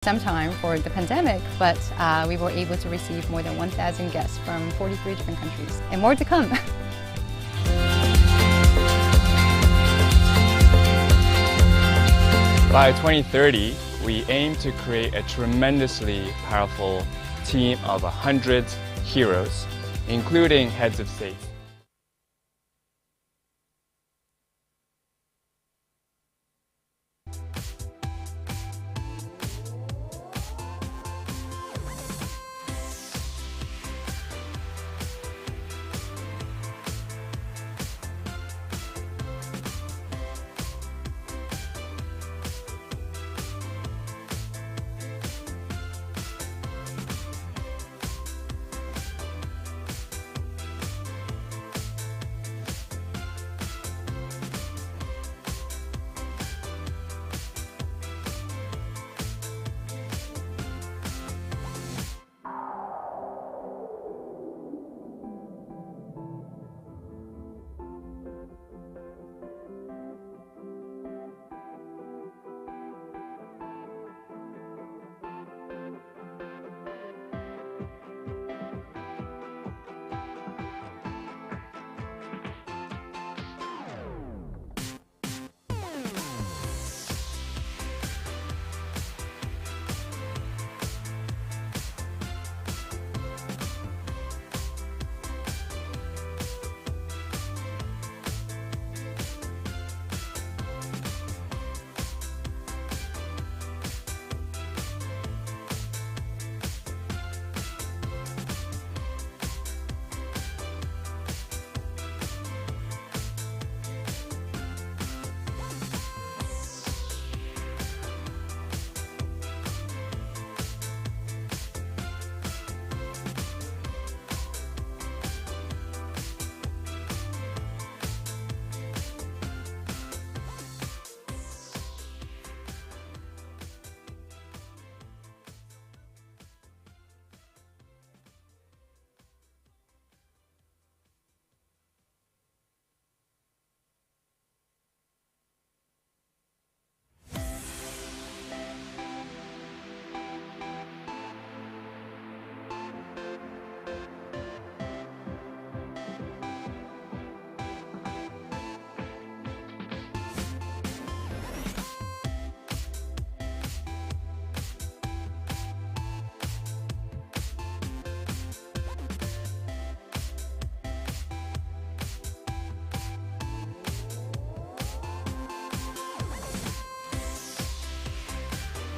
some time for the pandemic, but we were able to receive more than 1,000 guests from 43 different countries, and more to come. By 2030, we aim to create a tremendously powerful team of 100 heroes, including heads of state.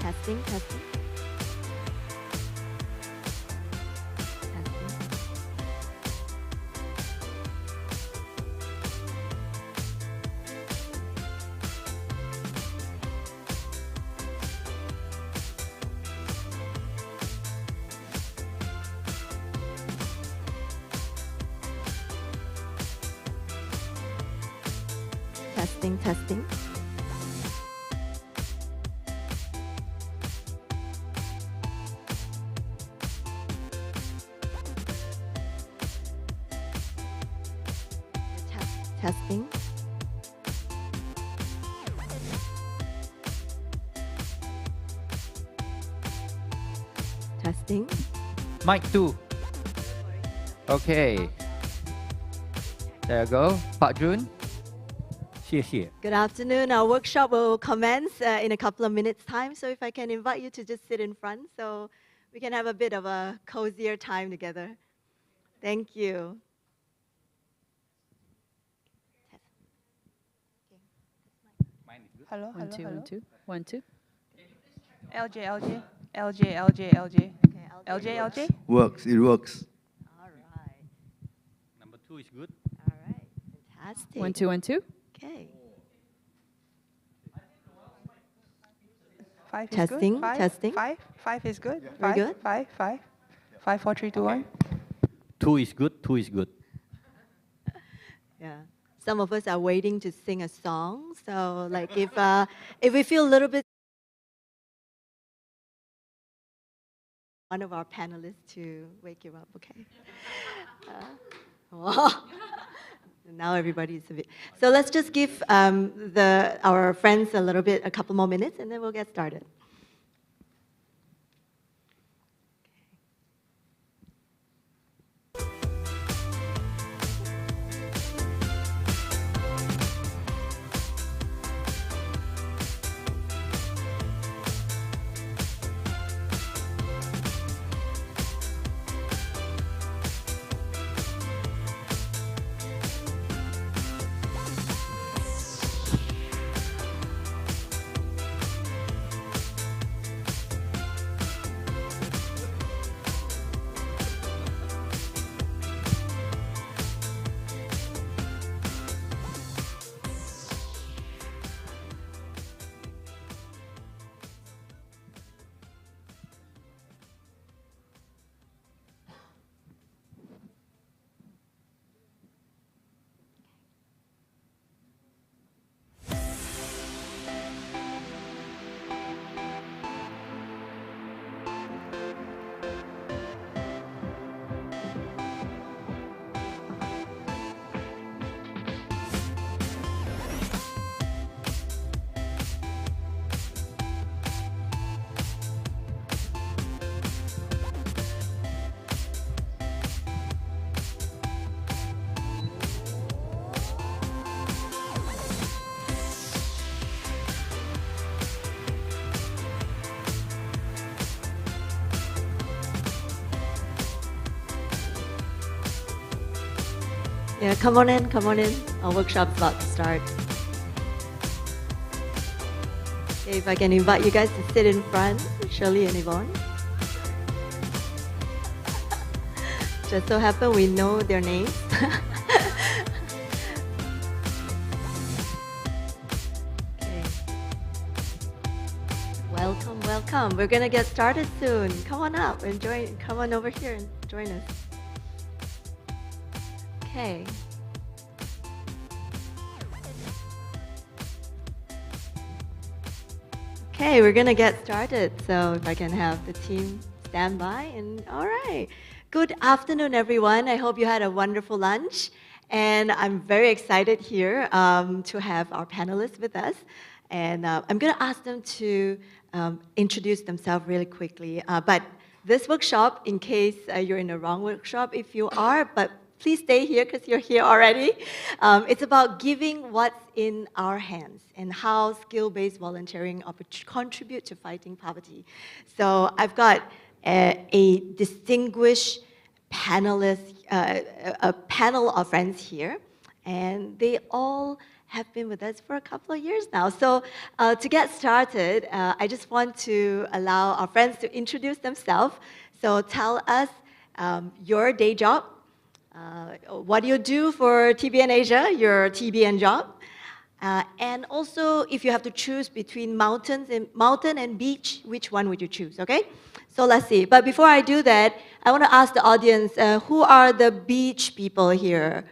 Testing, testing. Testing, testing. Testing. Testing. Mic 2. Okay. There you go. Pak Jun. 谢谢. Good afternoon. Our workshop will commence in a couple of minutes' time. So if I can invite you to just sit in front so we can have a bit of a cozier time together. Thank you. Hello, One, two, hello. 1, 2. 1, 2. LJ, LJ, LJ, LJ, LJ. Okay, LJ, LJ. Works, it works. All right. Number 2 is good. All right. Fantastic. 1, 2, 1, 2. Okay. 5 is Testing, good. 5, testing. 5 is good. Very 5, good. 5, 5. 5, 4, 3, 2, 1. 2 is good. 2 is good. Yeah. Some of us are waiting to sing a song. So like if we feel a little bit, one of our panelists to wake you up, okay? Now everybody's a bit. So let's just give our friends a couple more minutes, and then we'll get started. Yeah, come on in, come on in. Our workshop's about to start. Okay, if I can invite you guys to sit in front, Shirley and Yvonne. Just so happen we know their names. Okay. Welcome, welcome. We're gonna get started soon. Come on up and join. Come on over here and join us. Okay. Okay, we're gonna get started. So if I can have the team stand by, and all right. Good afternoon, everyone. I hope you had a wonderful lunch. And I'm very excited here to have our panelists with us. And I'm gonna ask them to introduce themselves really quickly. But this workshop, in case you're in the wrong workshop, if you are, but please stay here because you're here already. It's about giving what's in our hands and how skill-based volunteering contribute to fighting poverty. So I've got a distinguished panelist, a panel of friends here, and they all have been with us for a couple of years now. So to get started, I just want to allow our friends to introduce themselves. So tell us your day job, what do you do for TBN Asia, your TBN job, and also if you have to choose between mountain and beach, which one would you choose, okay? So let's see. But before I do that, I want to ask the audience, who are the beach people here?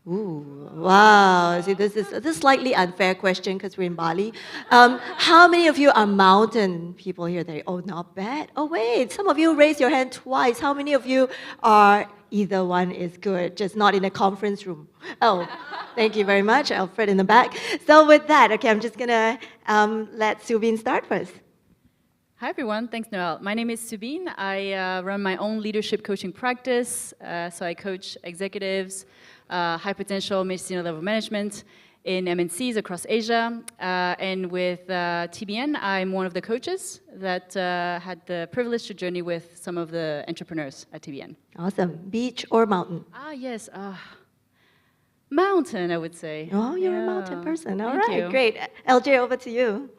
Ooh, wow. See, this is a slightly unfair question because we're in Bali. How many of you are mountain people here? Oh, not bad. Oh, wait, some of you raised your hand twice. How many of you are either one is good, just not in a conference room? Oh, thank you very much, Alfred in the back. So with that, okay, I'm just going to let Subin start first. Hi, everyone. Thanks, Noel. My name is Subin. I run my own leadership coaching practice. So I coach executives, high potential, mid-senior level management in MNCs across Asia. And with TBN, I'm one of the coaches that had the privilege to journey with some of the entrepreneurs at TBN. Awesome. Beach or mountain? Yes. Mountain, I would say. Oh, you're a mountain person. All Thank right, you. great. LJ, over to you.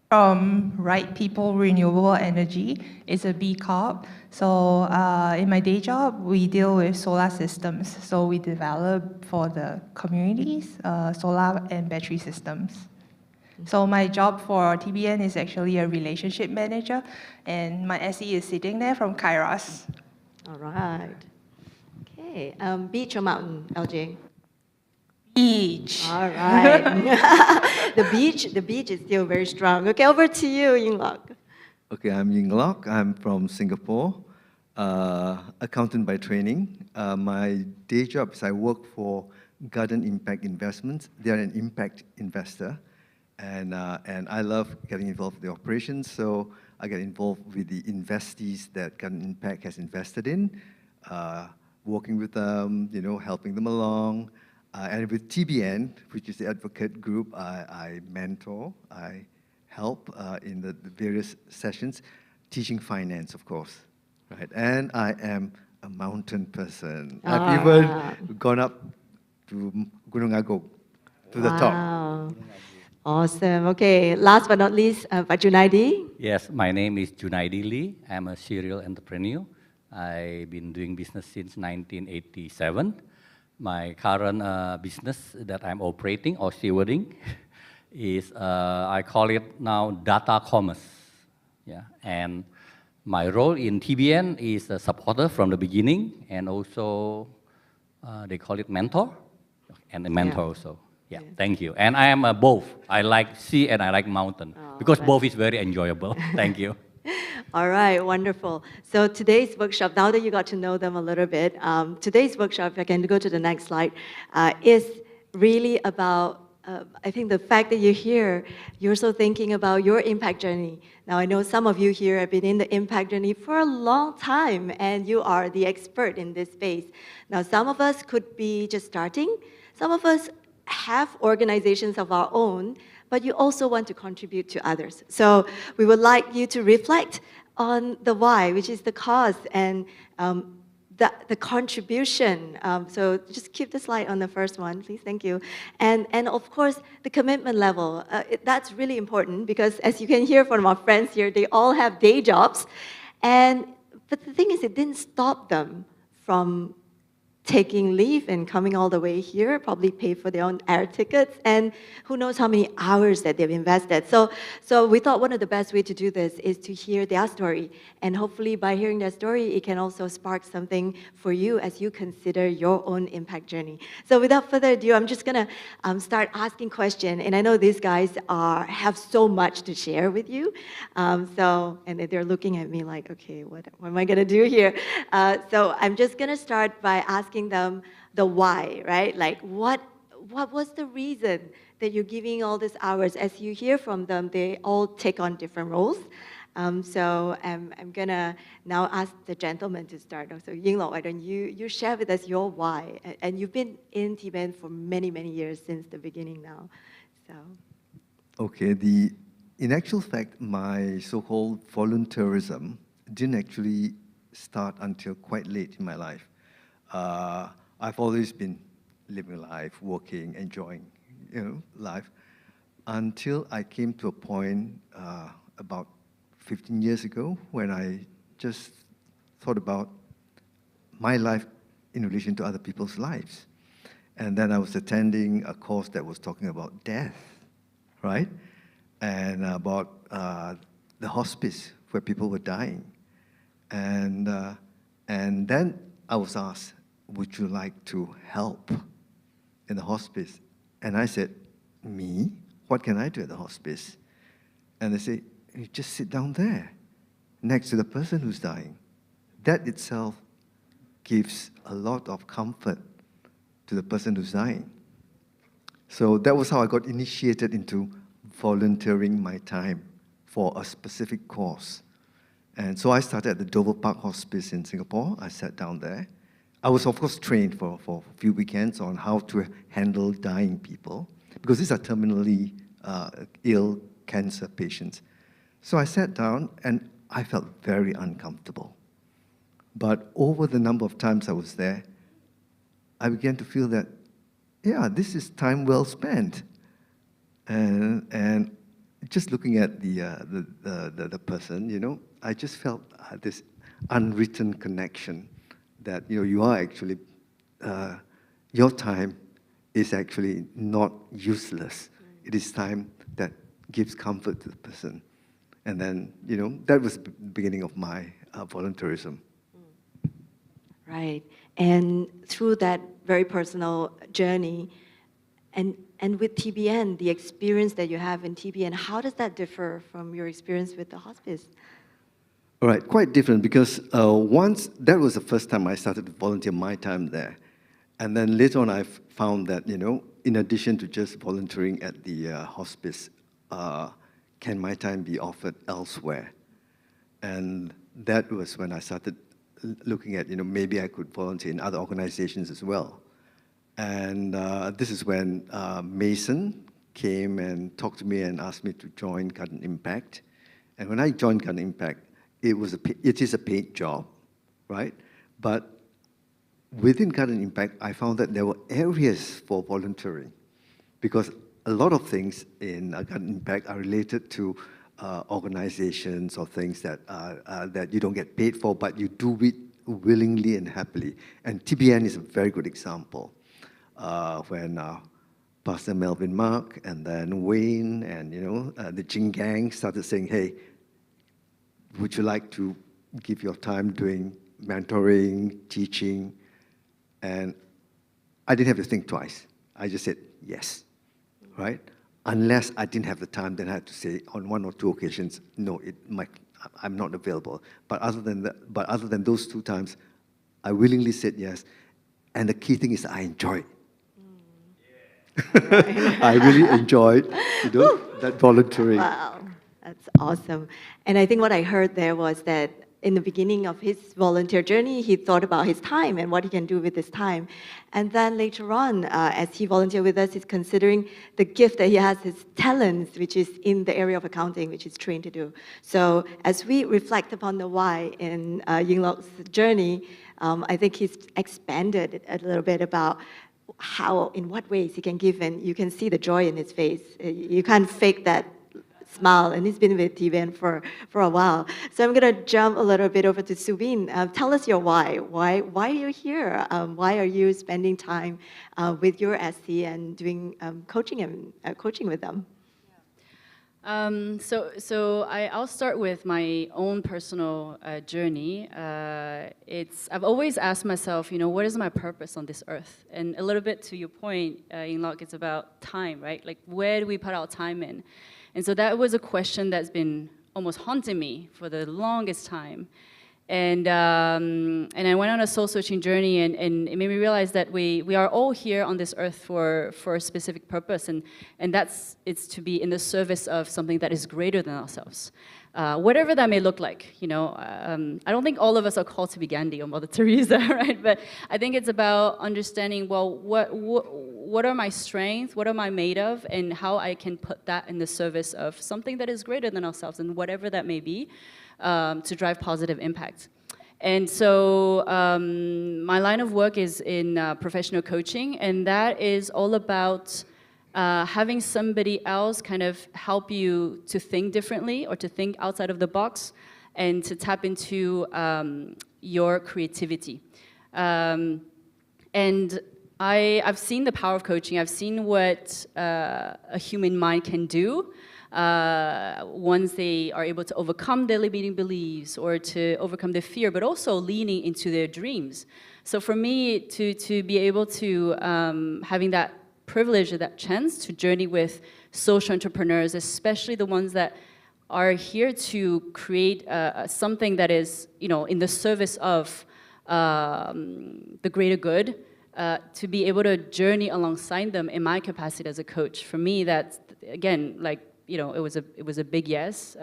From Right People Renewable Energy. It's a B Corp. So in my day job, we deal with solar systems. So we develop for the communities solar and battery systems. So my job for TBN is actually a relationship manager, and my SE is sitting there from Kairos. All right. Okay. Beach or mountain, LJ? Beach. All right. the beach is still very strong. Okay, over to you, Yingluck. Okay, I'm Yingluck. I'm from Singapore, accountant by training. My day job is I work for Garden Impact Investments. They are an impact investor, and I love getting involved with the operations. So I get involved with the investees that Garden Impact has invested in, working with them, helping them along. And with TBN, which is the advocate group, I mentor, I help in the various sessions, teaching finance, of course, right? And I am a mountain person. I've even gone up to Gunung Agung, to the top. Awesome. Okay, last but not least, Pak Junaidi. Yes, my name is Junaidi Lee. I'm a serial entrepreneur. I've been doing business since 1987. My current business that I'm operating or stewarding is, I call it now data commerce. Yeah, and my role in TBN is a supporter from the beginning, and also they call it mentor, and a mentor also. Yeah, thank you. And I am both. I like sea and I like mountain, because both is very enjoyable. Thank you. All right, wonderful. So today's workshop, now that you got to know them a little bit, today's workshop, if I can go to the next slide, is really about, I think the fact that you're here, you're also thinking about your impact journey. Now, I know some of you here have been in the impact journey for a long time, and you are the expert in this space. Now, some of us could be just starting. Some of us have organizations of our own, but you also want to contribute to others. So we would like you to reflect on the why, which is the cause, and the contribution. So just keep the slide on the first one, please. Thank you. And of course, the commitment level. That's really important because as you can hear from our friends here, they all have day jobs. But the thing is, it didn't stop them from taking leave and coming all the way here, probably pay for their own air tickets, and who knows how many hours that they've invested. So we thought one of the best way to do this is to hear their story, and hopefully by hearing their story, it can also spark something for you as you consider your own impact journey. So without further ado, I'm just gonna start asking questions, and I know these guys have so much to share with you. And they're looking at me like, okay, what am I gonna do here? So I'm just gonna start by asking them the why, right? Like what was the reason that you're giving all these hours? As you hear from them, they all take on different roles. So I'm gonna now ask the gentleman to start. So Yinglo, why don't you share with us your why? And you've been in TBN for many, many years since the beginning now. So. Okay, in actual fact, my so-called volunteerism didn't actually start until quite late in my life. I've always been living life, working, enjoying, life, until I came to a point about 15 years ago when I just thought about my life in relation to other people's lives. And then I was attending a course that was talking about death, right? And about the hospice where people were dying. And then I was asked, would you like to help in the hospice? And I said, me? What can I do at the hospice? And they say, you just sit down there next to the person who's dying. That itself gives a lot of comfort to the person who's dying. So that was how I got initiated into volunteering my time for a specific cause. And so I started at the Dover Park Hospice in Singapore. I sat down there. I was, of course, trained for a few weekends on how to handle dying people, because these are terminally ill cancer patients. So I sat down, and I felt very uncomfortable. But over the number of times I was there, I began to feel that, yeah, this is time well spent. And just looking at the person, I just felt this unwritten connection that you are actually, your time is actually not useless. It is time that gives comfort to the person. And then, that was the beginning of my volunteerism. Right. And through that very personal journey, and with TBN, the experience that you have in TBN, how does that differ from your experience with the hospice? All right, quite different, because once, that was the first time I started to volunteer my time there. And then later on, I found that, in addition to just volunteering at the hospice, can my time be offered elsewhere? And that was when I started looking at, maybe I could volunteer in other organizations as well. And this is when Mason came and talked to me and asked me to join Garden Impact. And when I joined Garden Impact, it is a paid job, right? But within Garden Impact, I found that there were areas for volunteering, because a lot of things in Garden Impact are related to organizations or things that you don't get paid for, but you do it willingly and happily. And TBN is a very good example. When Pastor Melvin Mark and then Wayne and the Jing Gang started saying, hey, would you like to give your time doing mentoring, teaching? And I didn't have to think twice. I just said yes, right? Unless I didn't have the time, then I had to say on one or two occasions, no, I'm not available. But other than those two times, I willingly said yes. And the key thing is I enjoyed. I really enjoyed that volunteering. Wow, that's awesome. And I think what I heard there was that in the beginning of his volunteer journey, he thought about his time and what he can do with his time. And then later on, as he volunteered with us, he's considering the gift that he has, his talents, which is in the area of accounting, which he's trained to do. So as we reflect upon the why in Yingluck's journey, I think he's expanded it a little bit about how, in what ways he can give, and you can see the joy in his face. You can't fake that smile, and he's been with TBN for a while. So I'm going to jump a little bit over to Subin. Tell us your why. Why are you here? Why are you spending time with your SC and doing coaching with them? I'll start with my own personal journey. I've always asked myself, what is my purpose on this earth? And a little bit to your point, Yingluck, it's about time, right? Like, where do we put our time in? And so that was a question that's been almost haunting me for the longest time. And I went on a soul-searching journey, and it made me realize that we are all here on this earth for a specific purpose, and it's to be in the service of something that is greater than ourselves. Whatever that may look like, I don't think all of us are called to be Gandhi or Mother Teresa, right? But I think it's about understanding, well, what are my strengths, what am I made of, and how I can put that in the service of something that is greater than ourselves, and whatever that may be, to drive positive impact. And so my line of work is in professional coaching, and that is all about having somebody else kind of help you to think differently or to think outside of the box and to tap into your creativity. And I've seen the power of coaching. I've seen what a human mind can do once they are able to overcome their limiting beliefs or to overcome their fear, but also leaning into their dreams. So for me, to be able to having that privilege or that chance to journey with social entrepreneurs, especially the ones that are here to create something that is, in the service of the greater good, to be able to journey alongside them in my capacity as a coach. For me, that's, again, it was a big yes,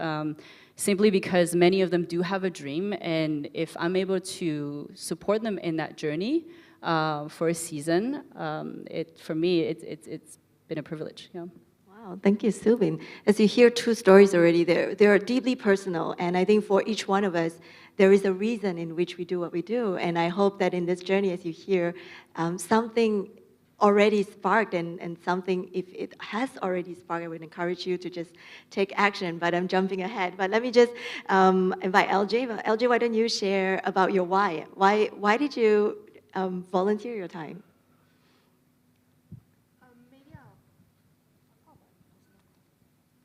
simply because many of them do have a dream, and if I'm able to support them in that journey for a season, for me, it's been a privilege. Yeah. Wow, thank you, Subin. As you hear two stories already, they are deeply personal, and I think for each one of us, there is a reason in which we do what we do, and I hope that in this journey, as you hear, something already sparked, and something, if it has already sparked, I would encourage you to just take action, but I'm jumping ahead. But let me just invite LJ. LJ, why don't you share about your why? Why did you volunteer your time?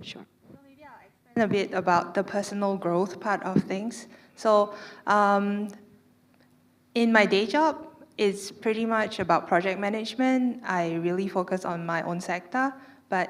Sure. So maybe I'll explain a bit about the personal growth part of things. So in my day job, it's pretty much about project management. I really focus on my own sector, but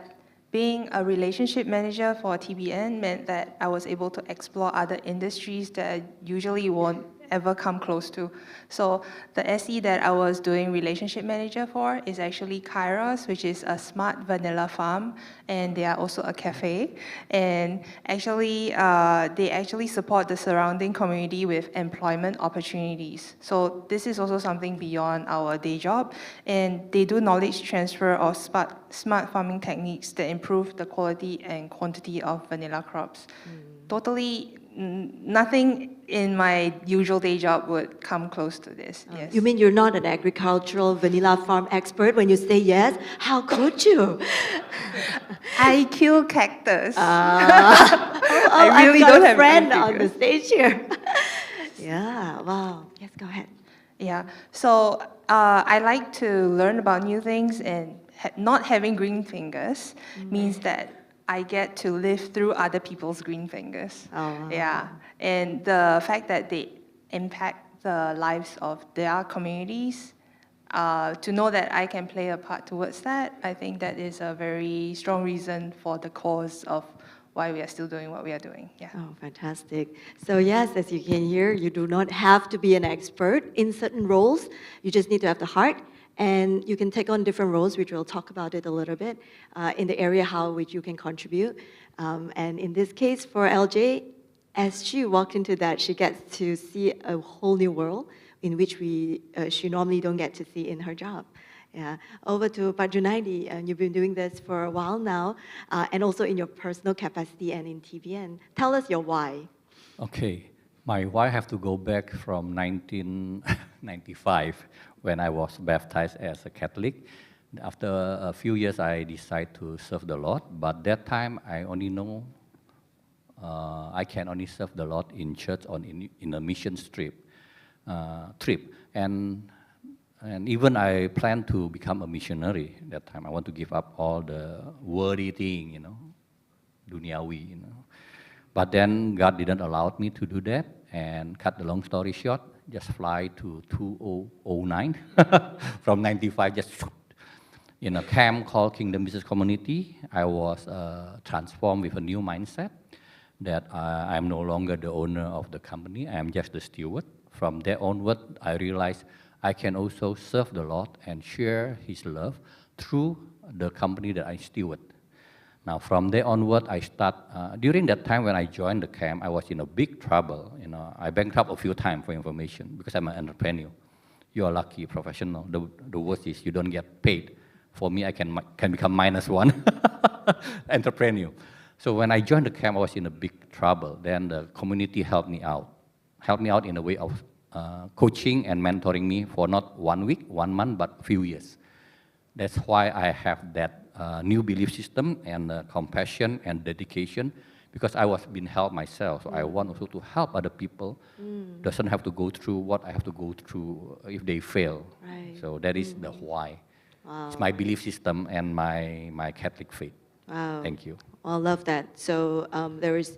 being a relationship manager for TBN meant that I was able to explore other industries that I usually won't ever come close to. So the SE that I was doing relationship manager for is actually Kairos, which is a smart vanilla farm, and they are also a cafe. And actually, they actually support the surrounding community with employment opportunities. So this is also something beyond our day job, and they do knowledge transfer of smart farming techniques that improve the quality and quantity of vanilla crops. Totally nothing in my usual day job would come close to this. Yes. You mean you're not an agricultural vanilla farm expert when you say yes? How could you? I kill cactus. I really don't have a friend on the stage here. Yeah, wow. Yes, go ahead. Yeah, so I like to learn about new things, and not having green fingers means that I get to live through other people's green fingers. Oh. Yeah, and the fact that they impact the lives of their communities, to know that I can play a part towards that, I think that is a very strong reason for the cause of why we are still doing what we are doing. Yeah. Oh, fantastic. So yes, as you can hear, you do not have to be an expert in certain roles. You just need to have the heart. And you can take on different roles, which we'll talk about it a little bit, in the area which you can contribute. And in this case, for LJ, as she walked into that, she gets to see a whole new world in which she normally don't get to see in her job. Yeah. Over to Pak Junaidi, and you've been doing this for a while now, and also in your personal capacity and in TBN. Tell us your why. Okay, my why have to go back from 1995 when I was baptized as a Catholic. After a few years, I decided to serve the Lord, but that time I only know I can only serve the Lord in church or in a mission trip. And even I plan to become a missionary that time. I want to give up all the worldly thing, dunyawi, But then God didn't allow me to do that, and cut the long story short, just fly to 2009, from 95, just in a camp called Kingdom Business Community. I was transformed with a new mindset that I'm no longer the owner of the company, I'm just the steward. From there onward, I realized I can also serve the Lord and share His love through the company that I steward. Now, from there onward, I start, during that time when I joined the camp, I was in a big trouble. I bankrupt a few times for information because I'm an entrepreneur. You are lucky, professional. The worst is you don't get paid. For me, I can become -1 entrepreneur. So when I joined the camp, I was in a big trouble. Then the community helped me out in a way of coaching and mentoring me for not 1 week, 1 month, but a few years. That's why I have that new belief system and compassion and dedication, because I was being helped myself. So I want also to help other people. Doesn't have to go through what I have to go through if they fail. Right. So that is the why. Wow. It's my belief system and my Catholic faith. Wow. Thank you. Well, I love that. So there is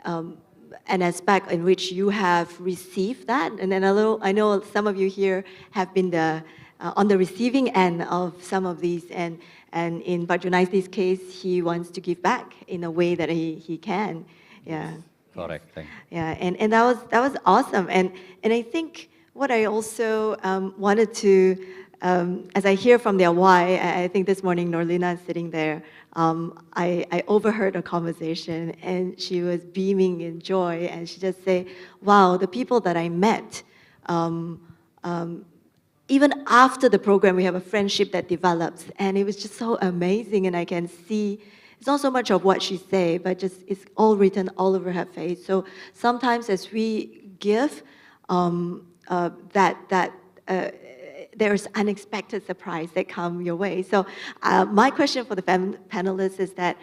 an aspect in which you have received that, and then I know some of you here have been on the receiving end of some of these, and in Pak Junaidi's case, he wants to give back in a way that he can. Yeah. Correct. Thank you. Yeah, and that was awesome, and I think what I also wanted to, as I hear from their why, I think this morning Norlina is sitting there. I overheard a conversation, and she was beaming in joy, and she just say, "Wow, the people that I met." Even after the program, we have a friendship that develops, and it was just so amazing. And I can see it's not so much of what she say, but just it's all written all over her face. So sometimes as we give, there's unexpected surprise that come your way. So my question for the panelists is that,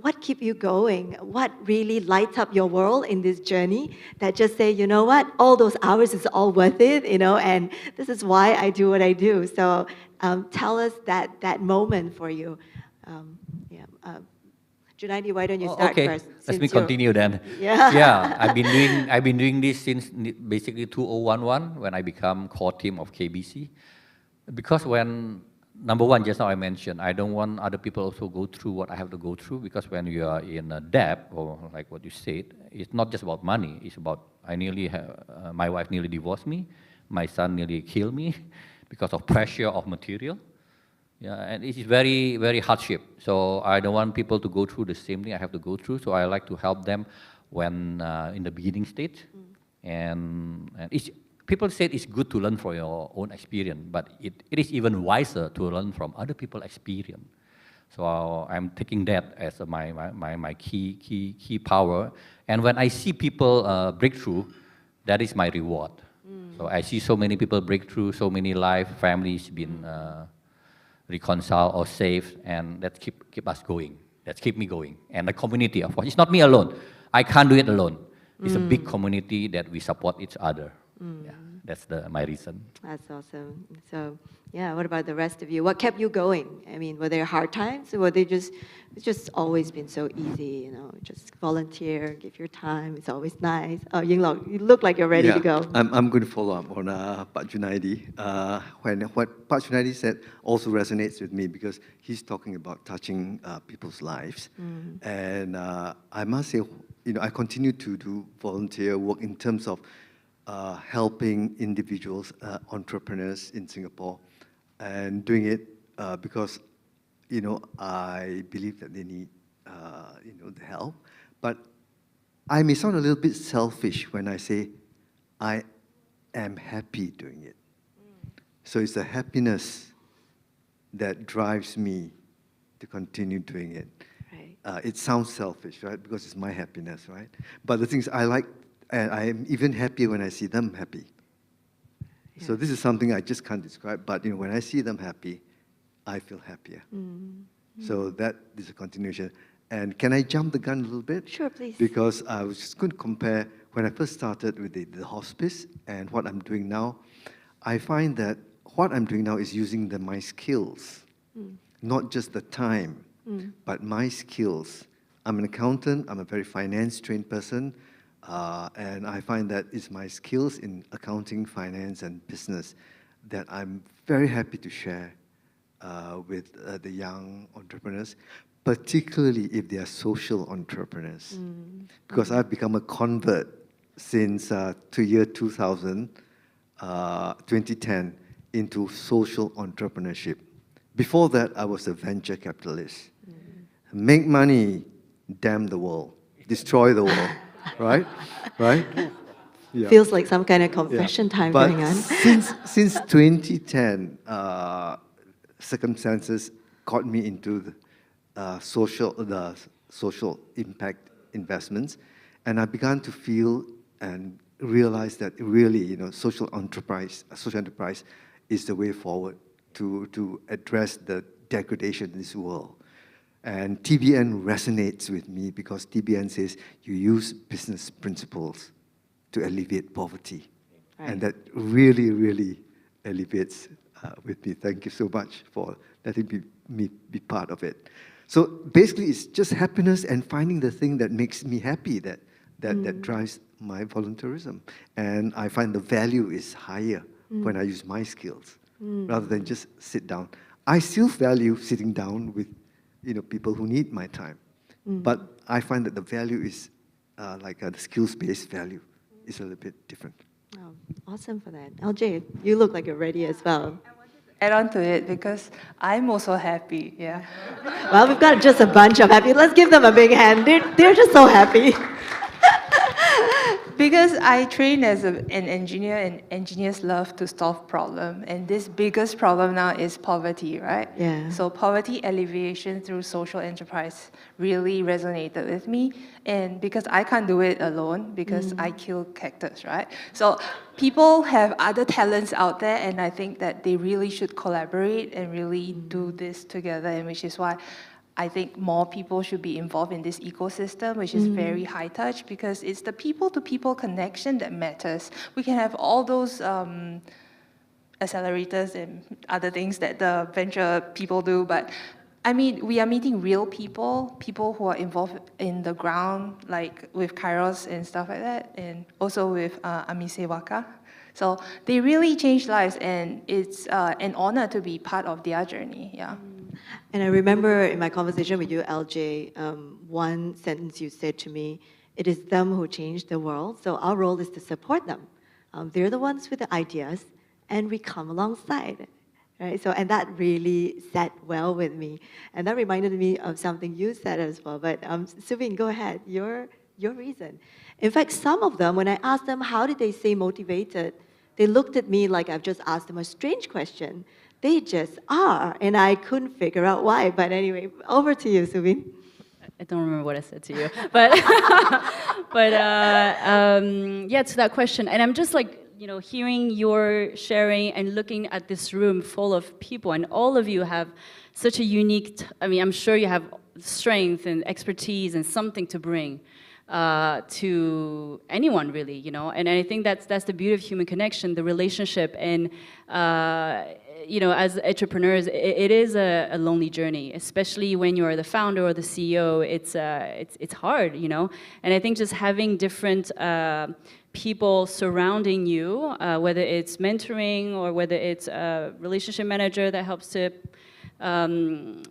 what keep you going? What really lights up your world in this journey that just say, you know what, all those hours is all worth it, and this is why I do what I do. So tell us that moment for you. Junaidi, why don't you start first? Let me continue then. Yeah. Yeah, I've been doing this since basically 2011 when I become core team of KBC. Because when number one, just now I mentioned, I don't want other people also go through what I have to go through, because when you are in a debt, or like what you said, it's not just about money. It's about, my wife nearly divorced me, my son nearly killed me because of pressure of material. Yeah, and it is very, very hardship. So I don't want people to go through the same thing I have to go through. So I like to help them when in the beginning stage. And people say it's good to learn from your own experience, but it is even wiser to learn from other people's experience. So I'm taking that as my key power. And when I see people break through, that is my reward. So I see so many people break through, so many families been reconciled or saved, and that keep us going. That keep me going. And the community, of course, it's not me alone. I can't do it alone. It's a big community that we support each other. Yeah, that's my reason. That's awesome. So, yeah, what about the rest of you? What kept you going? I mean, were there hard times, or were they it's just always been so easy, just volunteer, give your time, it's always nice. Oh, Yingluck, you look like you're ready to go. I'm going to follow up on Pak Junaidi. When what Pak Junaidi said also resonates with me, because he's talking about touching people's lives. And I must say, I continue to do volunteer work in terms of helping individuals, entrepreneurs in Singapore, and doing it because, I believe that they need, the help. But I may sound a little bit selfish when I say I am happy doing it. So it's the happiness that drives me to continue doing it. Right. It sounds selfish, right? Because it's my happiness, right? But the thing is, I like, and I am even happier when I see them happy. So this is something I just can't describe, but when I see them happy, I feel happier. So that is a continuation. And can I jump the gun a little bit? Sure, please. Because I was just going to compare when I first started with the hospice and what I'm doing now. I find that what I'm doing now is using my skills, not just the time, but my skills. I'm an accountant, I'm a very finance-trained person, and I find that it's my skills in accounting, finance, and business that I'm very happy to share with the young entrepreneurs, particularly if they are social entrepreneurs. Because I've become a convert since year 2000, 2010, into social entrepreneurship. Before that, I was a venture capitalist. Make money, damn the world, destroy the world, right? Right? Yeah. Feels like some kind of confession time but going on. since 2010, circumstances got me into the social impact investments, and I began to feel and realize that really, social enterprise is the way forward to address the degradation in this world. And TBN resonates with me because TBN says you use business principles to alleviate poverty. Right. And that really, really alleviates with me. Thank you so much for letting me be part of it. So basically, it's just happiness and finding the thing that makes me happy that drives my volunteerism. And I find the value is higher when I use my skills rather than just sit down. I still value sitting down with people who need my time. But I find that the value is the skills-based value is a little bit different. Oh, awesome for that. LJ, you look like you're ready as well. Add on to it because I'm also happy, yeah. Well, we've got just a bunch of happy. Let's give them a big hand. They're just so happy. Because I train as an engineer, and engineers love to solve problems. And this biggest problem now is poverty, right? Yeah. So poverty alleviation through social enterprise really resonated with me. And because I can't do it alone, because I kill cactus, right? So people have other talents out there, and I think that they really should collaborate and really do this together, and which is why I think more people should be involved in this ecosystem, which is very high touch, because it's the people-to-people connection that matters. We can have all those accelerators and other things that the venture people do, but I mean, we are meeting real people who are involved in the ground, like with Kairos and stuff like that, and also with Amise Waka. So they really change lives, and it's an honor to be part of their journey, yeah. And I remember in my conversation with you, LJ, one sentence you said to me, it is them who change the world, so our role is to support them. They're the ones with the ideas, and we come alongside. Right? So, and that really sat well with me. And that reminded me of something you said as well. But Subin, go ahead, your reason. In fact, some of them, when I asked them how did they stay motivated, they looked at me like I've just asked them a strange question. They just are, and I couldn't figure out why. But anyway, over to you, Subin. I don't remember what I said to you, but yeah, to that question, and I'm just like, hearing your sharing and looking at this room full of people, and all of you have such a unique. I'm sure you have strength and expertise and something to bring to anyone, really, And I think that's the beauty of human connection, the relationship, and. As entrepreneurs, it is a lonely journey, especially when you're the founder or the CEO. It's hard, And I think just having different people surrounding you, whether it's mentoring or whether it's a relationship manager that helps to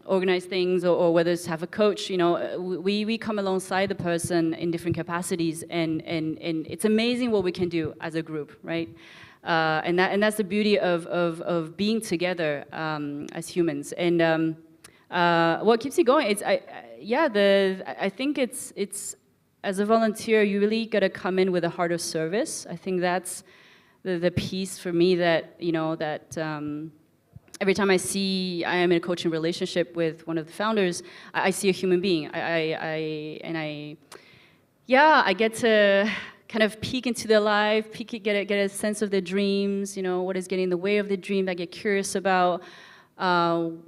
organize things, or whether it's have a coach, we come alongside the person in different capacities, and it's amazing what we can do as a group, right? And that's the beauty of being together as humans. And what keeps you going? I think it's as a volunteer, you really got to come in with a heart of service. I think that's the piece for me that, every time I am in a coaching relationship with one of the founders, I see a human being. I get to kind of peek into their life, get a sense of their dreams, what is getting in the way of the dream. I get curious about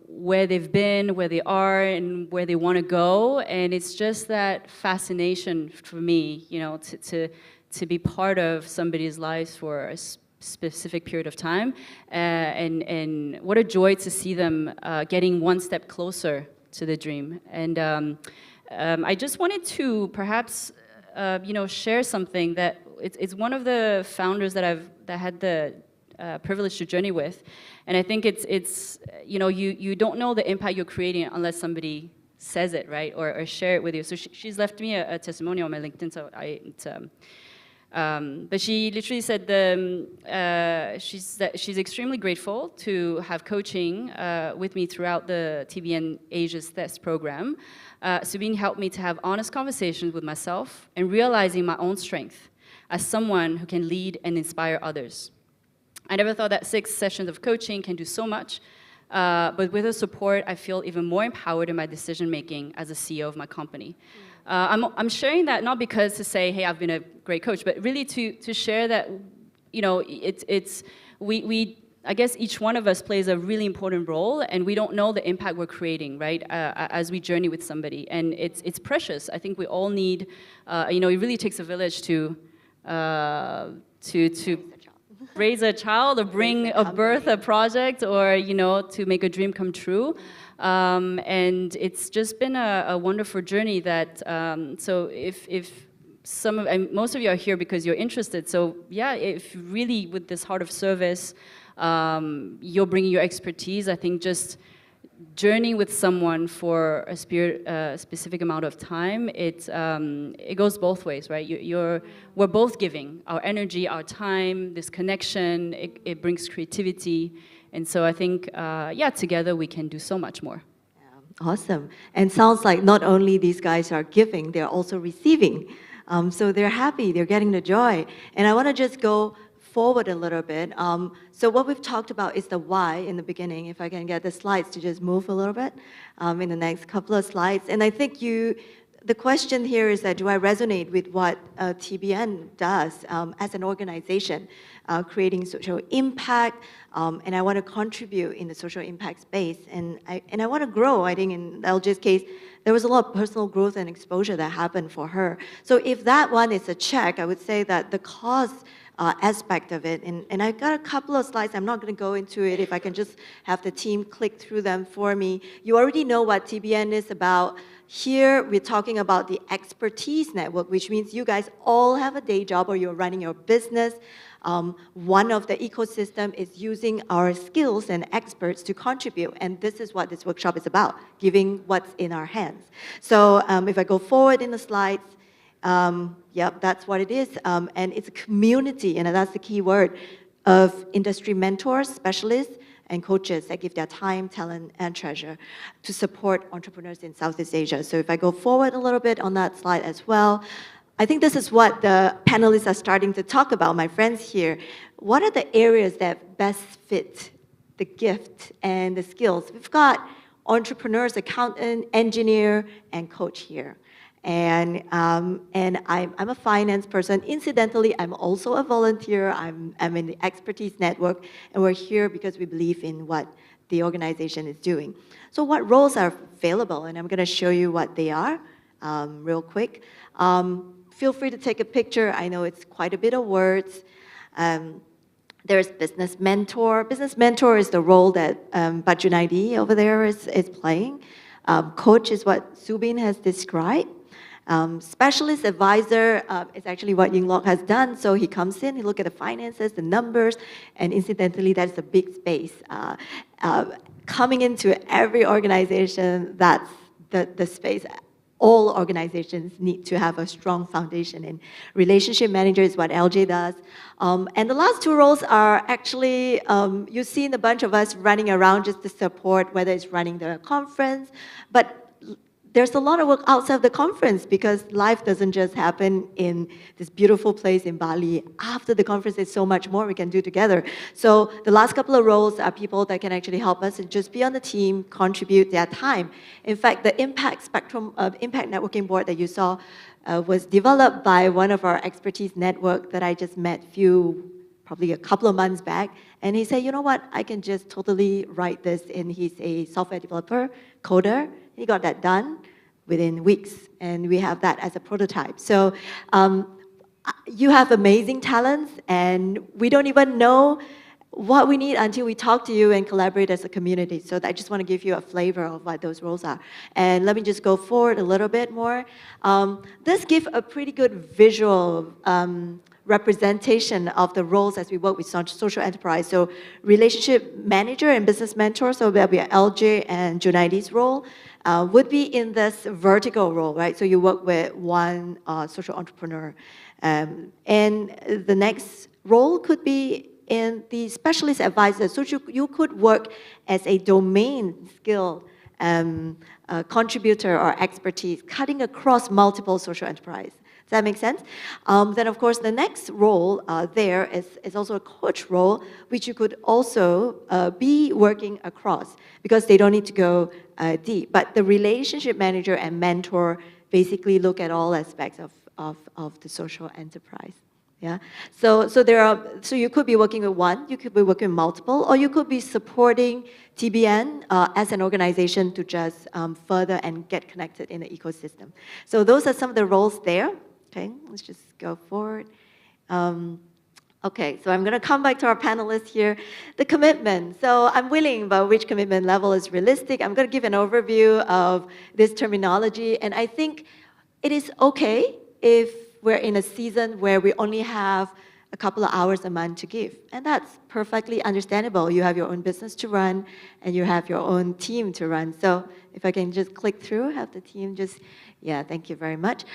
where they've been, where they are, and where they want to go. And it's just that fascination for me, to be part of somebody's lives for a specific period of time, and what a joy to see them getting one step closer to the dream. And I just wanted to perhaps share something that it's one of the founders that had the privilege to journey with, and I think it's you don't know the impact you're creating unless somebody says it, right, or share it with you. So she's left me a testimonial on my LinkedIn, so but she literally said she's extremely grateful to have coaching with me throughout the TBN Asia's Test program. Subin helped me to have honest conversations with myself and realizing my own strength as someone who can lead and inspire others. I never thought that 6 sessions of coaching can do so much, but with her support, I feel even more empowered in my decision-making as a CEO of my company. I'm sharing that not because to say, hey, I've been a great coach, but really to share that, I guess each one of us plays a really important role, and we don't know the impact we're creating, right, as we journey with somebody, and it's precious. I think we all need, it really takes a village to raise a child, or birth a project, or to make a dream come true. And it's just been a wonderful journey that, so if most of you are here because you're interested, so yeah, if really with this heart of service, you're bringing your expertise, I think just journeying with someone for a specific amount of time, it goes both ways, right? We're both giving our energy, our time, this connection, it brings creativity. And so I think, together we can do so much more. Yeah, awesome. And sounds like not only these guys are giving, they're also receiving. So they're happy, they're getting the joy. And I want to just go forward a little bit. So what we've talked about is the why in the beginning. If I can get the slides to just move a little bit in the next couple of slides. And I think the question here is that, do I resonate with what TBN does as an organization, creating social impact, and I want to contribute in the social impact space, and I want to grow. I think in LJ's case, there was a lot of personal growth and exposure that happened for her. So if that one is a check, I would say that the cause aspect of it, and I've got a couple of slides, I'm not going to go into it, if I can just have the team click through them for me. You already know what TBN is about. Here, we're talking about the expertise network, which means you guys all have a day job or you're running your business. One of the ecosystem is using our skills and experts to contribute, and this is what this workshop is about, giving what's in our hands. So if I go forward in the slides, yep, that's what it is. And it's a community, and that's the key word, of industry mentors, specialists, and coaches that give their time, talent, and treasure to support entrepreneurs in Southeast Asia. So if I go forward a little bit on that slide as well, I think this is what the panelists are starting to talk about, my friends here. What are the areas that best fit the gift and the skills? We've got entrepreneurs, accountant, engineer, and coach here. And I'm a finance person. Incidentally, I'm also a volunteer. I'm in the expertise network, and we're here because we believe in what the organization is doing. So what roles are available? And I'm going to show you what they are real quick. Feel free to take a picture. I know it's quite a bit of words. There's business mentor. Business mentor is the role that Bajunaidi over there is playing. Coach is what Subin has described. Specialist advisor is actually what Yingluck has done. So he comes in, he looks at the finances, the numbers, and incidentally, that's a big space. Coming into every organization, that's the space. All organizations need to have a strong foundation, and relationship manager is what LJ does. And the last two roles are actually, you've seen a bunch of us running around just to support, whether it's running the conference, but there's a lot of work outside of the conference because life doesn't just happen in this beautiful place in Bali. After the conference, there's so much more we can do together. So the last couple of roles are people that can actually help us and just be on the team, contribute their time. In fact, the Impact Spectrum Impact Networking Board that you saw was developed by one of our expertise network that I just met probably a couple of months back. And he said, you know what, I can just totally write this in. He's a software developer, coder. He got that done within weeks. And we have that as a prototype. So you have amazing talents, and we don't even know what we need until we talk to you and collaborate as a community. So I just want to give you a flavor of what those roles are. And let me just go forward a little bit more. This gives a pretty good visual representation of the roles as we work with social enterprise. So relationship manager and business mentor, so there'll be LJ and Junaidi's role, would be in this vertical role, right? So you work with one social entrepreneur. And the next role could be in the specialist advisor. So you could work as a domain skill contributor or expertise, cutting across multiple social enterprise. Does that make sense? Then, of course, the next role there is also a coach role, which you could also be working across because they don't need to go deep. But the relationship manager and mentor basically look at all aspects of the social enterprise. Yeah. So you could be working with one, you could be working with multiple, or you could be supporting TBN as an organization to just further and get connected in the ecosystem. So those are some of the roles there. Okay, let's just go forward. Okay, so I'm going to come back to our panelists here. The commitment. So I'm willing, but which commitment level is realistic? I'm going to give an overview of this terminology, and I think it is okay if we're in a season where we only have a couple of hours a month to give. And that's perfectly understandable. You have your own business to run, and you have your own team to run. So if I can just click through, have the team just, yeah, thank you very much.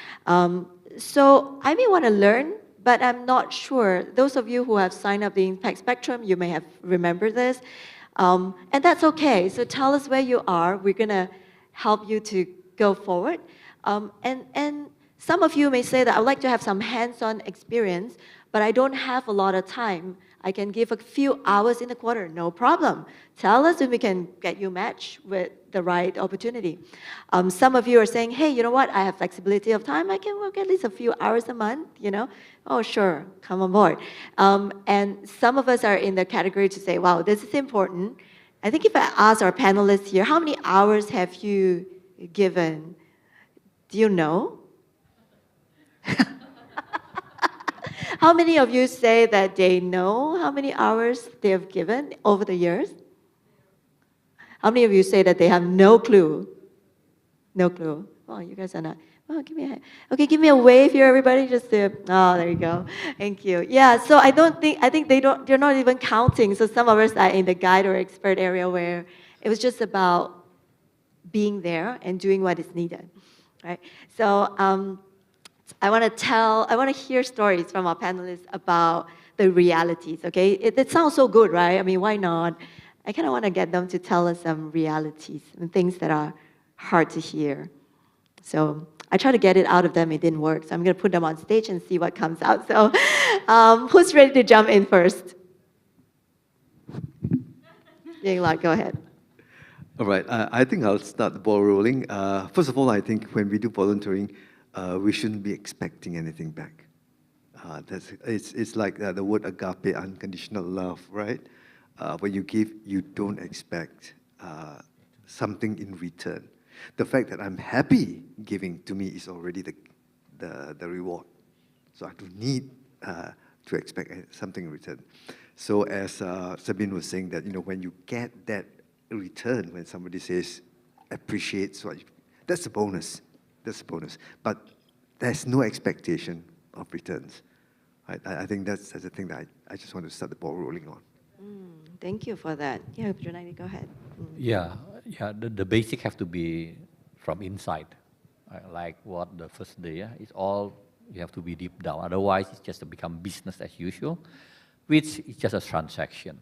So I may want to learn, but I'm not sure. Those of you who have signed up the Impact Spectrum, you may have remembered this. And that's okay. So tell us where you are. We're going to help you to go forward. And some of you may say that I would like to have some hands-on experience, but I don't have a lot of time. I can give a few hours in the quarter, no problem. Tell us and we can get you matched with the right opportunity. Some of you are saying, hey, you know what, I have flexibility of time, I can work at least a few hours a month, you know? Oh, sure, come on board. And some of us are in the category to say, wow, this is important. I think if I ask our panelists here, how many hours have you given? Do you know? How many of you say that they know how many hours they have given over the years? How many of you say that they have no clue? No clue. Oh, you guys are not. Oh, give me a, okay, give me a wave here, everybody. Just to, oh, there you go. Thank you. Yeah. So I think they're not even counting. So some of us are in the guide or expert area where it was just about being there and doing what is needed, right? So. I want to hear stories from our panelists about the realities, okay? It sounds so good, right? I mean, why not? I kind of want to get them to tell us some realities and things that are hard to hear. So I tried to get it out of them, it didn't work. So I'm going to put them on stage and see what comes out. So who's ready to jump in first? Yingla, go ahead. All right, I think I'll start the ball rolling. First of all, I think when we do volunteering, we shouldn't be expecting anything back. It's like the word agape, unconditional love, right? When you give, you don't expect something in return. The fact that I'm happy giving to me is already the reward. So I don't need to expect something in return. So as Sabine was saying that, you know, when you get that return, when somebody says appreciates what you, that's a bonus. That's a bonus. But there's no expectation of returns. I think that's the thing that I just want to start the ball rolling on. Thank you for that. Yeah, Junaidi, go ahead. Yeah. The basic have to be from inside, like what the first day. Yeah, it's all you have to be deep down. Otherwise, it's just to become business as usual, which is just a transaction.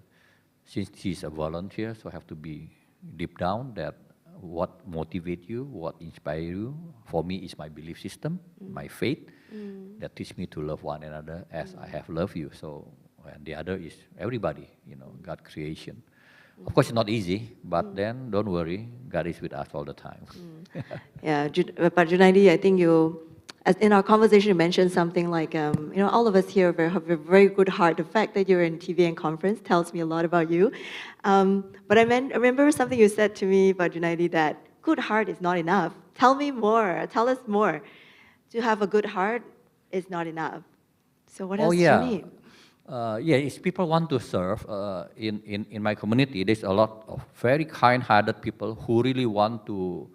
Since she's a volunteer, so I have to be deep down that what motivates you, what inspires you. For me, it's my belief system, my faith, that teach me to love one another as I have loved you. So, and the other is everybody, God creation. Of course, it's not easy, but then don't worry, God is with us all the time. Yeah, but Junaidi, I think as in our conversation, you mentioned something like, all of us here have a very good heart. The fact that you're in TBN conference tells me a lot about you. But I remember something you said to me about Junaidi, that good heart is not enough. Tell me more. Tell us more. To have a good heart is not enough. So what else do you need? If people want to serve, in my community, there's a lot of very kind-hearted people who really want to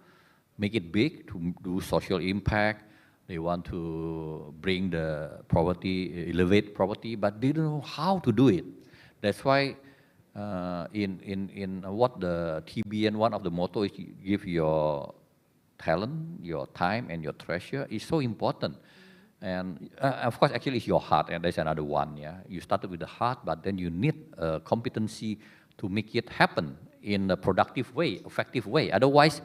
make it big, to do social impact. They want to bring the poverty, elevate poverty, but they don't know how to do it. That's why in what the TBN, one of the motto is give your talent, your time, and your treasure is so important. And of course, actually, it's your heart, and there's another one. Yeah, you started with the heart, but then you need a competency to make it happen in a productive way, effective way. Otherwise,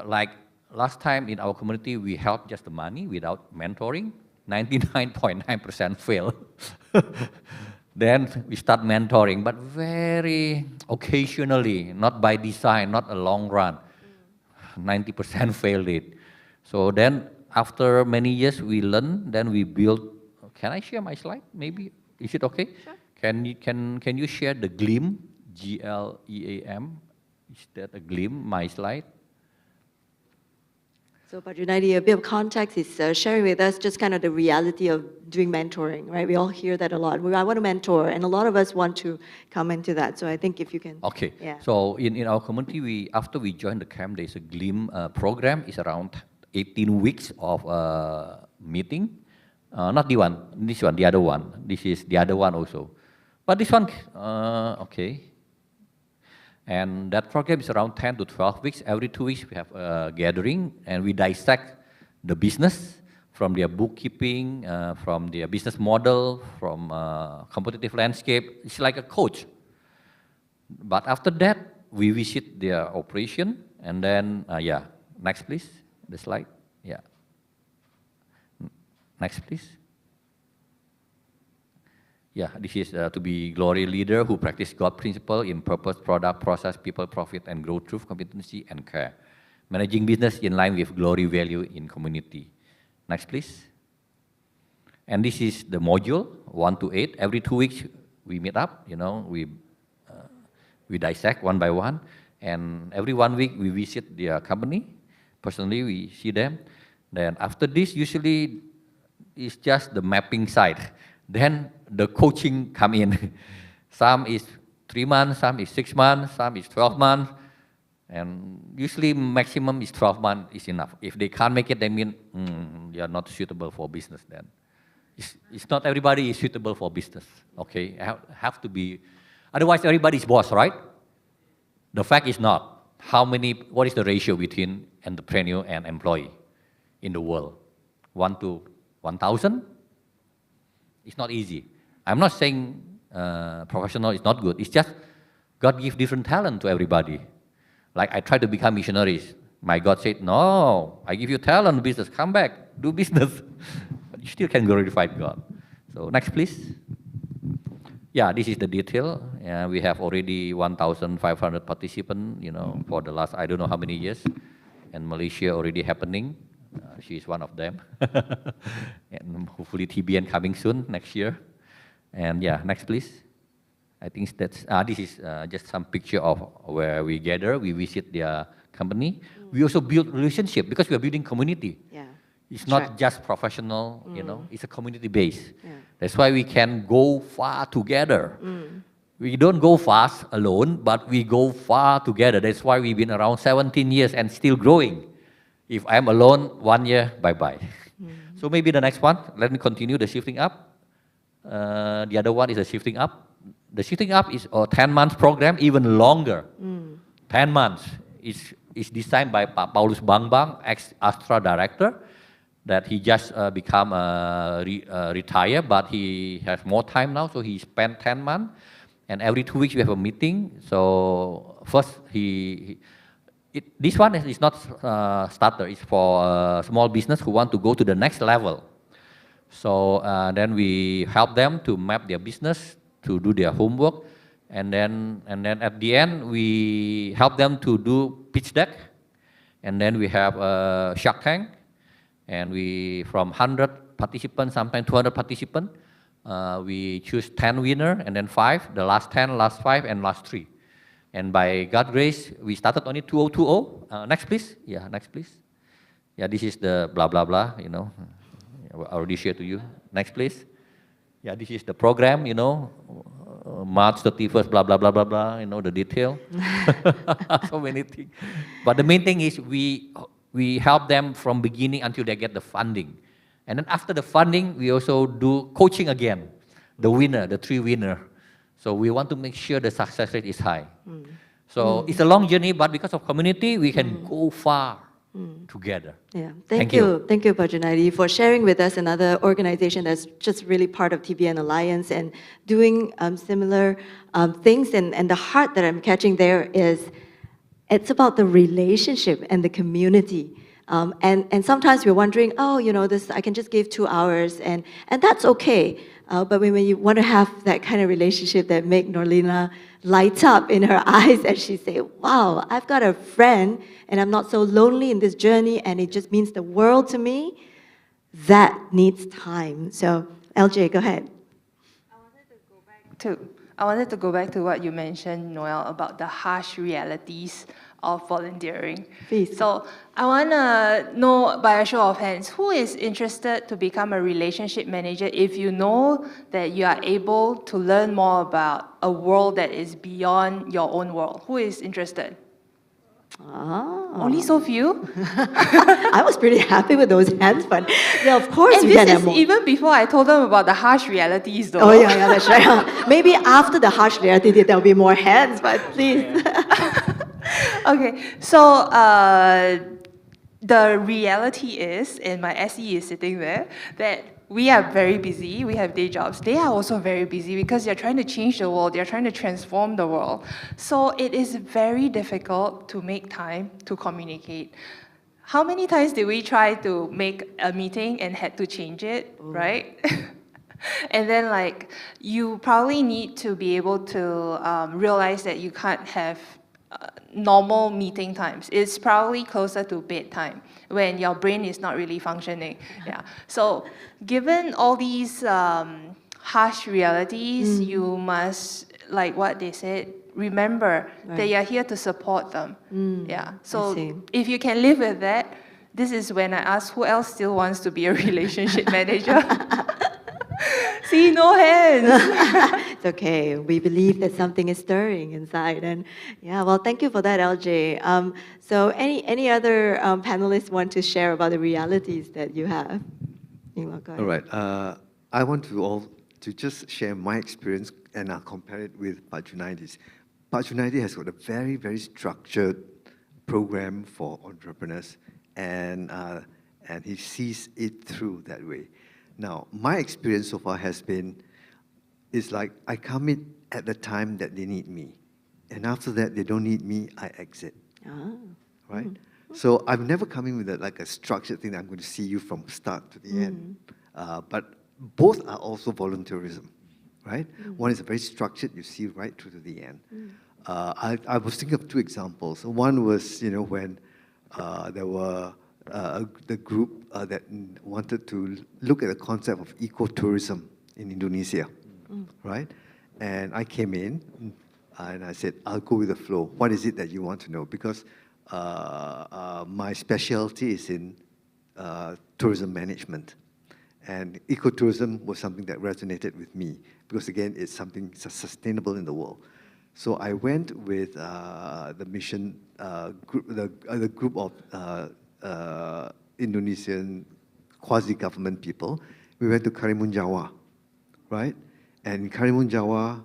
like last time in our community, we helped just the money without mentoring. 99.9% fail. Then we start mentoring, but very occasionally, not by design, not a long run. 90% failed it. So then, after many years, we learn. Then we build. Can I share my slide? Maybe is it okay? Sure. Can you share the GLEAM? GLEAM. Is that a GLEAM? My slide. So, but Junaidi, a bit of context is sharing with us just kind of the reality of doing mentoring, right? We all hear that a lot. I want to mentor, and a lot of us want to come into that. So I think if you can. Okay. Yeah. So in our community, after we join the camp, there's a GLEAM program. It's around 18 weeks of meeting. Not the one, this one, the other one. This is the other one also. But this one, okay. And that program is around 10 to 12 weeks. Every 2 weeks we have a gathering and we dissect the business from their bookkeeping, from their business model, from competitive landscape. It's like a coach. But after that, we visit their operation and then, next please, the slide, yeah. Next please. Yeah, this is to be glory leader who practice God principle in purpose, product, process, people, profit, and growth, truth, competency, and care. Managing business in line with glory value in community. Next, please. And this is the module 1 to 8. Every 2 weeks we meet up. We dissect one by one, and every 1 week we visit their company. Personally, we see them. Then after this, usually it's just the mapping side. Then the coaching come in. Some is 3 months, some is 6 months, some is 12 months. And usually maximum is 12 months is enough. If they can't make it, they mean they are not suitable for business then. It's not everybody is suitable for business, okay? Have to be, otherwise everybody is boss, right? The fact is not. What is the ratio between entrepreneur and employee in the world? 1 to 1,000? It's not easy. I'm not saying professional is not good. It's just God gives different talent to everybody. Like I tried to become missionaries. My God said, no, I give you talent, business, come back, do business. But you still can glorify God. So next, please. Yeah, this is the detail. We have already 1,500 participants, for the last, I don't know how many years. And Malaysia already happening. She is one of them. And hopefully TBN coming soon, next year. And yeah, next please. I think that's, this is just some picture of where we gather, we visit their company. We also build relationship because we are building community. Yeah. It's not just professional, it's a community base. Yeah. That's why we can go far together. We don't go fast alone, but we go far together. That's why we've been around 17 years and still growing. If I'm alone, 1 year, bye-bye. So maybe the next one, let me continue the shifting up. The other one is the shifting up. The shifting up is a 10-month program, even longer. 10 months. It's designed by Paulus Bangbang, ex-Astra director, that he just become retired, but he has more time now, so he spent 10 months. And every 2 weeks we have a meeting. So first this one is not starter. It's for small business who want to go to the next level. So then we help them to map their business, to do their homework, and then at the end we help them to do pitch deck, and then we have a Shark Tank, and we from 100 participants, sometimes 200 participants, we choose 10 winner, and then 5, the last 10, last 5, and last 3. And by God's grace, we started only 2020. Next, please. Yeah, next, please. Yeah, this is the blah, blah, blah, you know. I already shared to you. Next, please. Yeah, this is the program, you know. March 31st, blah, blah, blah, blah, blah, you know, the detail. So many things. But the main thing is we help them from beginning until they get the funding. And then after the funding, we also do coaching again. The winner, the 3 winner. So we want to make sure the success rate is high. So it's a long journey, but because of community, we can go far together. Yeah, thank you. Thank you, Pak Junaidi, for sharing with us another organization that's just really part of TBN Alliance and doing similar things. And the heart that I'm catching there is, it's about the relationship and the community. And sometimes we're wondering, oh, you know, this I can just give 2 hours, and that's okay. But when you want to have that kind of relationship that make Norlina light up in her eyes as she say, wow, I've got a friend and I'm not so lonely in this journey and it just means the world to me, that needs time. So LJ, go ahead. I wanted to go back to what you mentioned, Noel, about the harsh realities of volunteering. Please. So I want to know, by a show of hands, who is interested to become a relationship manager if you know that you are able to learn more about a world that is beyond your own world? Who is interested? Only so few? I was pretty happy with those hands, but yeah, of course and we can this have is more. even before I told them about the harsh realities, though. Oh yeah, that's right. Maybe after the harsh reality, there'll be more hands, but please. Okay, so the reality is, and my SE is sitting there, that we are very busy, we have day jobs. They are also very busy because they're trying to change the world, they're trying to transform the world. So it is very difficult to make time to communicate. How many times did we try to make a meeting and had to change it, right? And then like, you probably need to be able to realize that you can't have normal meeting times. It's probably closer to bedtime when your brain is not really functioning. Yeah. So given all these harsh realities, you must, like what they said, remember that you're here to support them. Yeah. So if you can live with that, this is when I ask who else still wants to be a relationship manager. See, no hands. It's okay. We believe that something is stirring inside. And yeah, well, thank you for that, LJ. So any other panelists want to share about the realities that you have? Go ahead. All right. I want to just share my experience and I'll compare it with Pak Junaidi's. Pak Junaidi has got a very, very structured program for entrepreneurs, and he sees it through that way. Now, my experience so far has been, it's like I come in at the time that they need me. And after that, they don't need me, I exit. Right? So I've never come in with like a structured thing that I'm going to see you from start to the end. But both are also volunteerism, right? One is very structured, you see right through to the end. I was thinking of 2 examples. One was, you know, when there were the group that wanted to look at the concept of ecotourism in Indonesia, right? And I came in and I said, I'll go with the flow. What is it that you want to know? Because my specialty is in tourism management. And ecotourism was something that resonated with me because, again, it's something sustainable in the world. So I went with the mission group, the group of Indonesian quasi-government people. We went to Karimun Jawa, right? And in Karimun Jawa,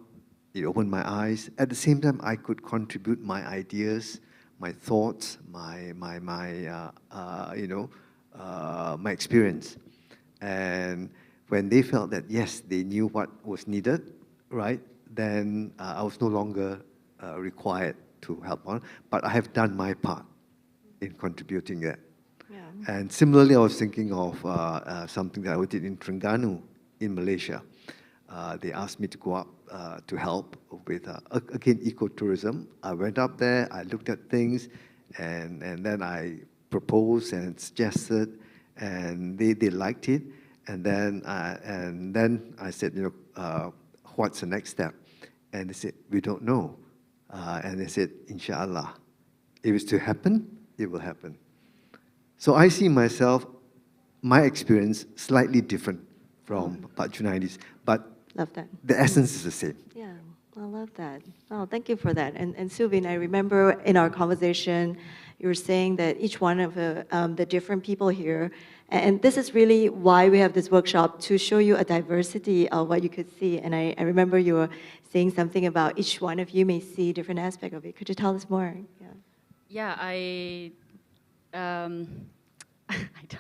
it opened my eyes. At the same time, I could contribute my ideas, my thoughts, my experience. And when they felt that, yes, they knew what was needed, right, then I was no longer required to help on. But I have done my part. in contributing it. Yeah. And similarly, I was thinking of something that I did in Terengganu in Malaysia. They asked me to go up to help with, again, ecotourism. I went up there, I looked at things, and then I proposed and suggested, and they liked it. And then I said, what's the next step? And they said, we don't know. And they said, inshallah, if it's to happen, it will happen. So I see myself, my experience, slightly different from Pak Junaidi's, but Love that. the essence is the same. Yeah, I love that. Oh, thank you for that. And Subin, I remember in our conversation, you were saying that each one of the different people here, and this is really why we have this workshop, to show you a diversity of what you could see. And I remember you were saying something about each one of you may see different aspect of it. Could you tell us more? Yeah, I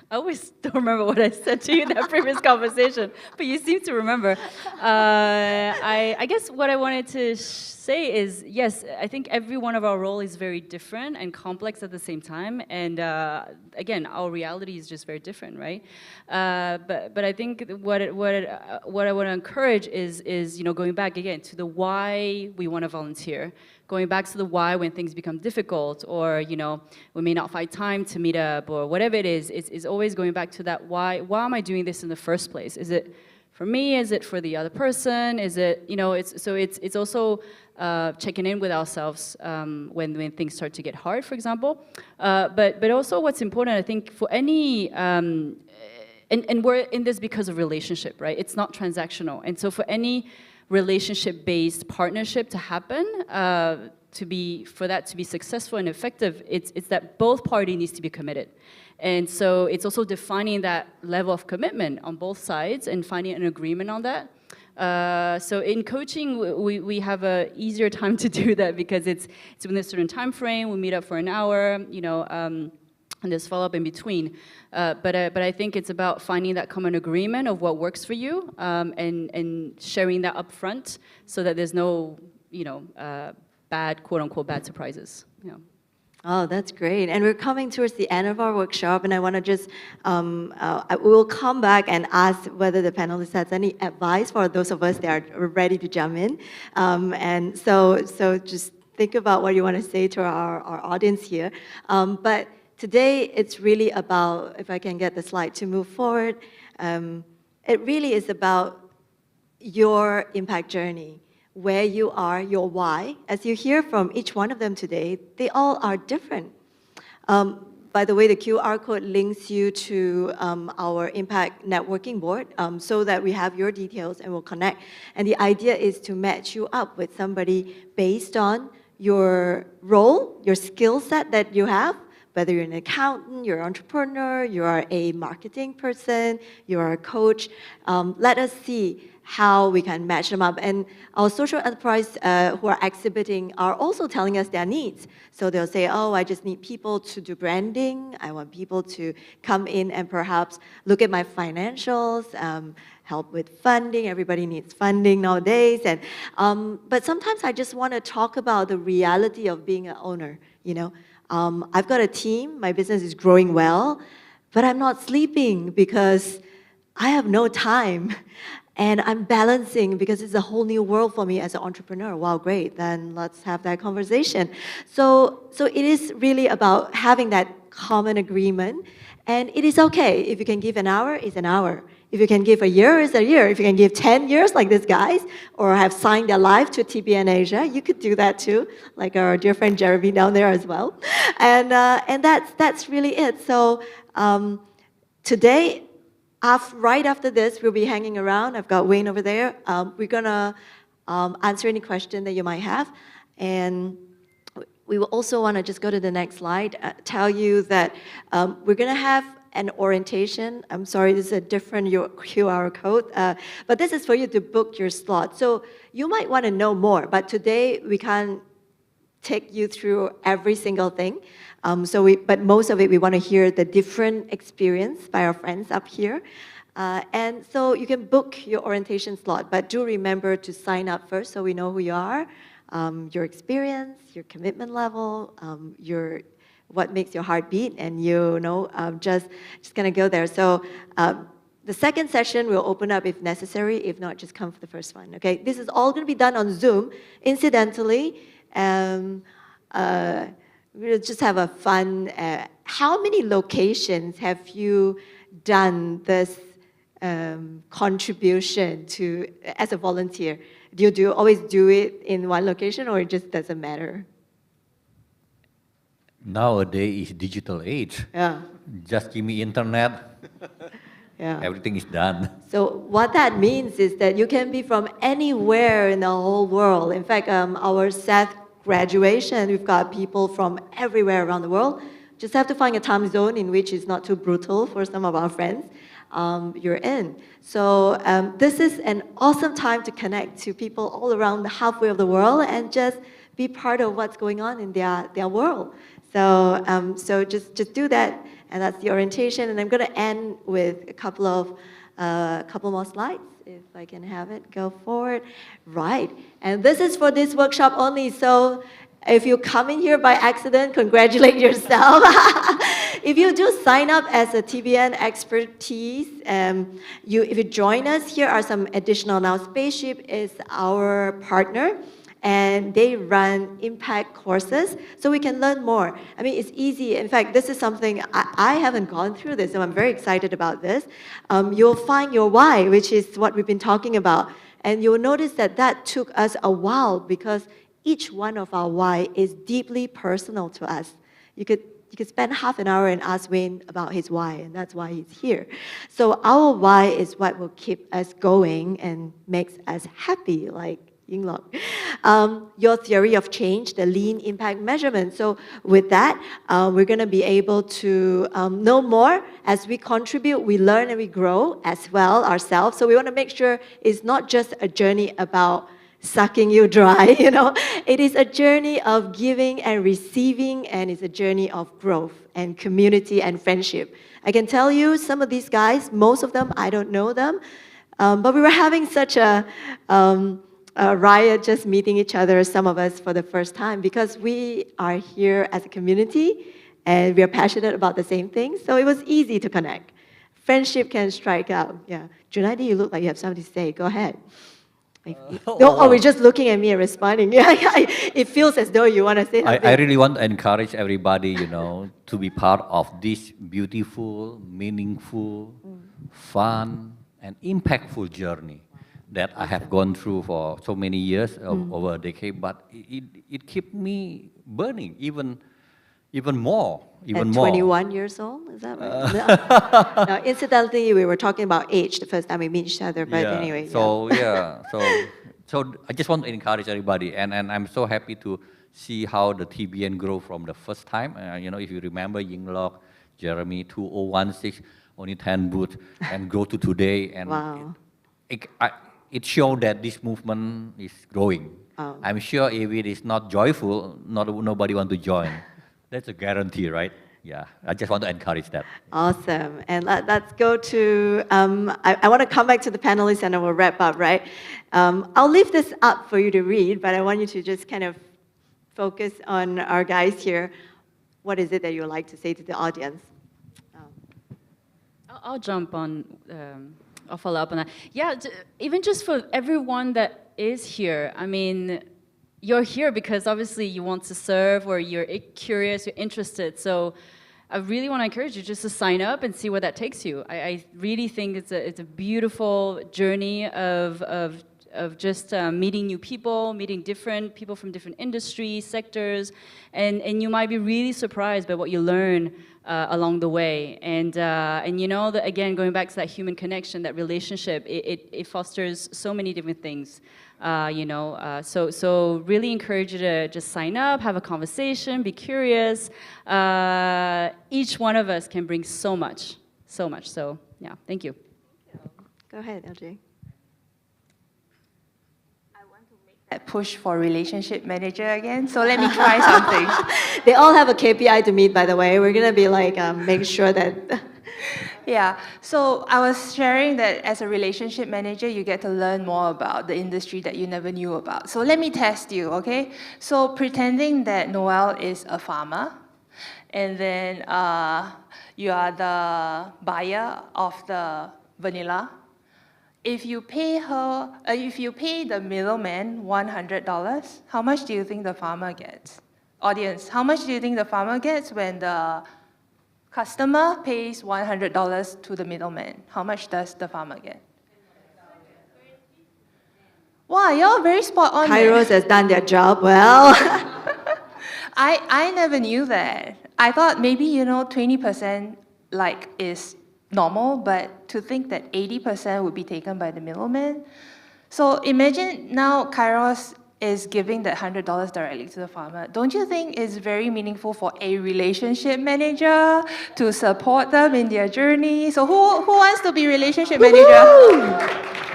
always don't remember what I said to you in that previous conversation, but you seem to remember. I guess what I wanted to say is, yes, I think every one of our role is very different and complex at the same time, and again, our reality is just very different, right? But I think what I want to encourage is going back again to the why we want to volunteer. Going back to the why when things become difficult, or we may not find time to meet up, or whatever it is always going back to that why. Why am I doing this in the first place? Is it for me? Is it for the other person? Is it it's also checking in with ourselves when things start to get hard, for example. But also what's important, I think, for any and we're in this because of relationship, right? It's not transactional, and so for any relationship-based partnership to happen, for that to be successful and effective, it's that both parties needs to be committed. And so it's also defining that level of commitment on both sides and finding an agreement on that. So in coaching, we have a easier time to do that because it's within a certain time frame. We meet up for an hour, and there's follow-up in between. But I think it's about finding that common agreement of what works for you, and sharing that up front so that there's no, bad, quote-unquote, bad surprises. Oh, that's great. And we're coming towards the end of our workshop, and I want to just, we will come back and ask whether the panelists has any advice for those of us that are ready to jump in. And so just think about what you want to say to our audience here. But today, it's really about, if I can get the slide to move forward, it really is about your impact journey, where you are, your why. As you hear from each one of them today, they all are different. By the way, the QR code links you to our impact networking board so that we have your details and we'll connect. And the idea is to match you up with somebody based on your role, your skill set that you have, whether you're an accountant, you're an entrepreneur, you are a marketing person, you are a coach. Let us see how we can match them up. And our social enterprise who are exhibiting are also telling us their needs. So they'll say, oh, I just need people to do branding. I want people to come in and perhaps look at my financials, help with funding. Everybody needs funding nowadays. And but sometimes I just want to talk about the reality of being an owner, I've got a team, my business is growing well, but I'm not sleeping because I have no time. And I'm balancing because it's a whole new world for me as an entrepreneur. Wow, great, then let's have that conversation. So it is really about having that common agreement. And it is okay. If you can give an hour, it's an hour. If you can give a year, it's a year. If you can give 10 years like these guys, or have signed their life to TBN Asia, you could do that too, like our dear friend Jeremy down there as well. And that's really it. So today, right after this, we'll be hanging around. I've got Wayne over there. We're going to answer any question that you might have. And we will also want to just go to the next slide, tell you that we're going to have an orientation. I'm sorry, this is a different QR code, but this is for you to book your slot. So you might want to know more, but today we can't take you through every single thing. But most of it, we want to hear the different experience by our friends up here. And so you can book your orientation slot, but do remember to sign up first so we know who you are, your experience, your commitment level, what makes your heart beat, and just gonna go there. So the second session will open up if necessary. If not, just come for the first one. Okay, this is all gonna be done on Zoom. Incidentally, we'll just have a fun. How many locations have you done this contribution to as a volunteer? Do you always do it in one location, or it just doesn't matter? Nowadays is digital age. Yeah. Just give me internet. Yeah. Everything is done. So what that means is that you can be from anywhere in the whole world. In fact, our Seth graduation, we've got people from everywhere around the world. Just have to find a time zone in which it's not too brutal for some of our friends. You're in. So this is an awesome time to connect to people all around the halfway of the world and just be part of what's going on in their world. So just do that, and that's the orientation. And I'm going to end with a couple more slides, if I can have it go forward. Right, and this is for this workshop only. So if you come in here by accident, congratulate yourself. If you do sign up as a TBN expertise, if you join us, here are some additional. Now, Spaceship is our partner, and they run impact courses, so we can learn more. I mean, it's easy. In fact, this is something, I haven't gone through this, so I'm very excited about this. You'll find your why, which is what we've been talking about. And you'll notice that took us a while, because each one of our why is deeply personal to us. You could spend half an hour and ask Wayne about his why, and that's why he's here. So our why is what will keep us going and makes us happy, like Yingluck. Your theory of change, the lean impact measurement. So with that, we're going to be able to know more. As we contribute, we learn and we grow as well ourselves. So we want to make sure it's not just a journey about sucking you dry, It is a journey of giving and receiving, and it's a journey of growth and community and friendship. I can tell you, some of these guys, most of them, I don't know them, but we were having such a riot just meeting each other, some of us, for the first time, because we are here as a community, and we are passionate about the same things, so it was easy to connect. Friendship can strike out, yeah. Junaidi, you look like you have something to say. Go ahead. We're just looking at me and responding. Yeah, it feels as though you want to say something. I really want to encourage everybody, to be part of this beautiful, meaningful, fun, and impactful journey that I have gone through for so many years, over a decade. But it kept me burning even more. At 21 years old, is that right? Now, incidentally, we were talking about age the first time we meet each other, but anyway. So I just want to encourage everybody, and I'm so happy to see how the TBN grow from the first time. If you remember Yingluck, Jeremy, 2016, only 10 booths, and grow to today. And wow. It showed that this movement is growing. Oh. I'm sure if it is not joyful, nobody want to join. That's a guarantee, right? Yeah, I just want to encourage that. Awesome. And let's go to, I want to come back to the panelists and then we'll wrap up, right? I'll leave this up for you to read, but I want you to just kind of focus on our guys here. What is it that you would like to say to the audience? I'll jump on, I'll follow up on that. Yeah, even just for everyone that is here, I mean, you're here because obviously you want to serve, or you're curious, you're interested. So I really want to encourage you just to sign up and see where that takes you. I really think it's a beautiful journey of just meeting new people, meeting different people from different industries, sectors, and you might be really surprised by what you learn along the way. And that, again, going back to that human connection, that relationship, it fosters so many different things. So really encourage you to just sign up, have a conversation, be curious. Each one of us can bring so much. So yeah, thank you. Go ahead, LJ. That push for relationship manager again, so let me try something. They all have a KPI to meet, by the way. We're gonna be like, make sure that. Yeah, so I was sharing that as a relationship manager, you get to learn more about the industry that you never knew about. So let me test you, okay? So pretending that Noel is a farmer, And then you are the buyer of the vanilla. If you pay the middleman $100, how much do you think the farmer gets? Audience, how much do you think the farmer gets when the customer pays $100 to the middleman? How much does the farmer get? Wow, you're very spot on. Kairos has done their job well. I never knew that. I thought maybe 20% is normal, but to think that 80% would be taken by the middleman. So imagine now Kairos is giving that $100 directly to the farmer. Don't you think it's very meaningful for a relationship manager to support them in their journey? So who wants to be relationship manager?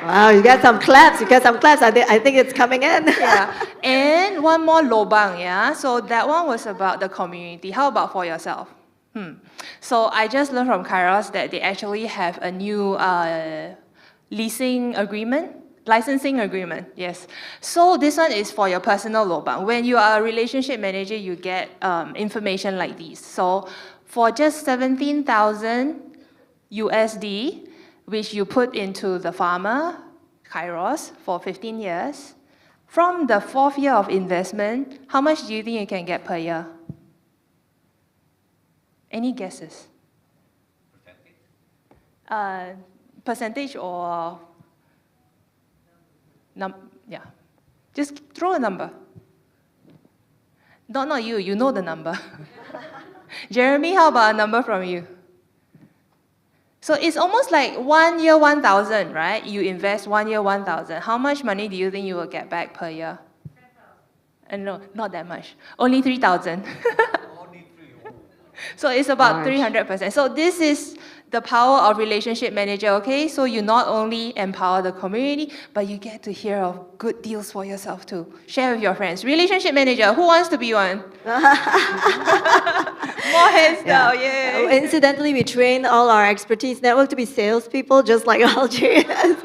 Wow, you got some claps. I think it's coming in. Yeah. And one more lobang, yeah? So that one was about the community. How about for yourself? So I just learned from Kairos that they actually have a new licensing agreement, yes. So this one is for your personal lobang. When you are a relationship manager, you get information like these. So for just 17,000 USD, which you put into the farmer, Kairos, for 15 years, from the 4th year of investment, how much do you think you can get per year? Any guesses? Percentage or yeah. Just throw a number. Not you, you know the number. Jeremy, how about a number from you? So it's almost like 1 year 1,000, right? You invest 1 year 1,000. How much money do you think you will get back per year? 10,000. No, not that much. Only 3,000. So it's about 300%. So this is the power of relationship manager, okay? So you not only empower the community, but you get to hear of good deals for yourself too. Share with your friends. Relationship manager, who wants to be one? More hands now, yay. Incidentally, we train all our expertise network to be salespeople, just like Algie is.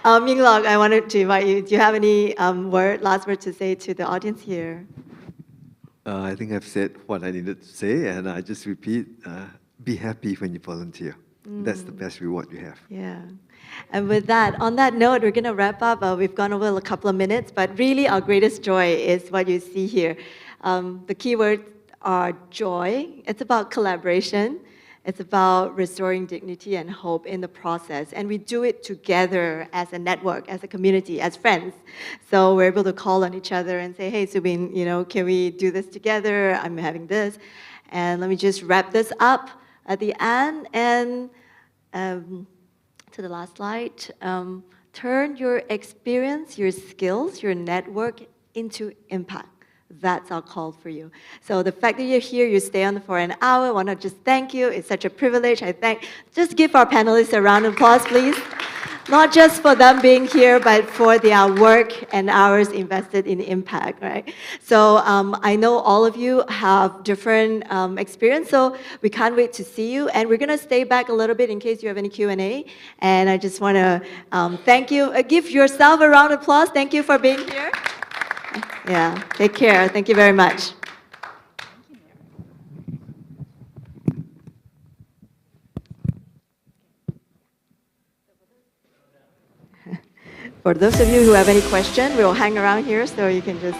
Yingluck, I wanted to invite you. Do you have any last word to say to the audience here? I think I've said what I needed to say, and I just repeat, be happy when you volunteer. That's the best reward you have. Yeah. And with that, on that note, we're going to wrap up. We've gone over a couple of minutes, but really our greatest joy is what you see here. The keywords are joy. It's about collaboration. It's about restoring dignity and hope in the process. And we do it together as a network, as a community, as friends. So we're able to call on each other and say, hey, Subin, can we do this together? I'm having this. And let me just wrap this up at the end. And to the last slide, turn your experience, your skills, your network into impact. That's our call for you. So the fact that you're here, you stay on for an hour, I want to just thank you. It's such a privilege. Just give our panelists a round of applause, please. Not just for them being here, but for their work and hours invested in impact, right? So I know all of you have different experience, so we can't wait to see you. And we're going to stay back a little bit in case you have any Q&A. And I just want to thank you. Give yourself a round of applause. Thank you for being here. Yeah, take care. Thank you very much. For those of you who have any question, we'll hang around here so you can just